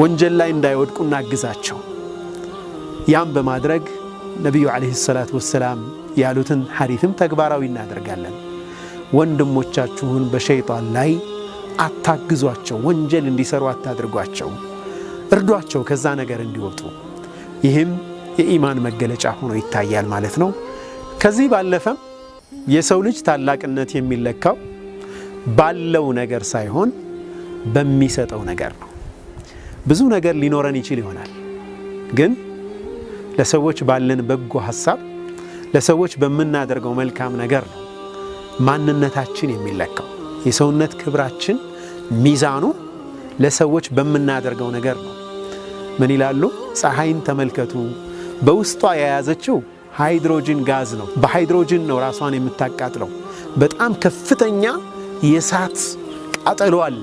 ወንጀል ላይ እንዳይወድቁ እናግዛቸው። ያም በማድረግ ነብዩ አለይሂ ሰላቱ ወሰላም ያሉትን ሐዲስም ተግባራዊ እናደርጋለን። ወንድሞቻችሁን በሸይጣን ላይ አታግዟቸው፣ ወንጀል እንዲሰሩ አታድርጓቸው፣ እርዷቸው ከዛ ነገር እንዲወጡ። ይህም የኢማን መገለጫ ሆኖ ይታያል ማለት ነው። ከዚህ ባለፈም የሰው ልጅ ታላቅነት የሚለካው ባለው ነገር ሳይሆን በሚሰጠው ነገር ነው። ብዙ ነገር ሊኖረን ይችል ይሆናል፣ ግን ለሰዎች ባለን በጎ ሐሳብ፣ ለሰዎች በምናደርገው መልካም ነገር ነው ማንነታችን የሚለካው። የሰውነት ክብራችን ሚዛኑ ለሰዎች በምናደርገው ነገር ነው። ምን ይላሉ? ፀሐይን ተመልከቱ፣ በውስጧ የያዘችው ሃይድሮጅን ጋዝ ነው። በሃይድሮጅን ነው ራሷን የምታቃጥለው። በጣም ከፍተኛ የእሳት ቃጠሎ አለ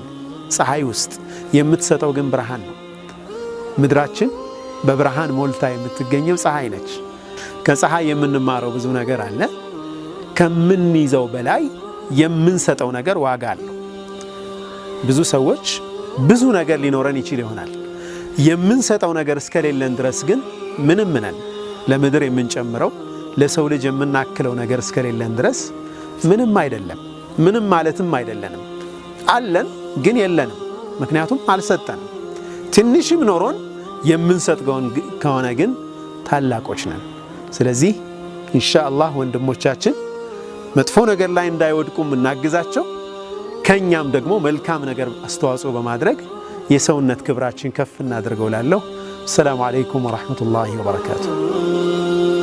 ፀሐይ ውስጥ፣ የምትሰጠው ግን ብርሃን ነው። ምድራችን በብርሃን ሞልታ የምትገኘው ፀሐይ ነች። ከፀሐይ የምንማረው ብዙ ነገር አለ። ከምንይዘው በላይ የምንሰጠው ነገር ዋጋ አለው። ብዙ ሰዎች ብዙ ነገር ሊኖረን ይችል ይሆናል፣ የምንሰጠው ነገር እስከሌለን ድረስ ግን ምንም ነን። ለምድር የምንጨምረው ለሰው ልጅ የምናክለው ነገር እስከሌለን ድረስ ምንም አይደለም። ምንም ማለትም አይደለንም። አለን ግን የለንም፣ ምክንያቱም አልሰጠንም። ትንሽም ኖሮን የምንሰጥገውን ከሆነ ግን ታላቆች ነን። ስለዚህ ኢንሻአላህ ወንድሞቻችን መጥፎ ነገር ላይ እንዳይወድቁም እናግዛቸው። ከኛም ደግሞ መልካም ነገር አስተዋጽኦ በማድረግ የሰውነት ክብራችን ከፍ እናድርገው። ላለሁ ሰላም አለይኩም ወራህመቱላሂ ወበረካቱሁ።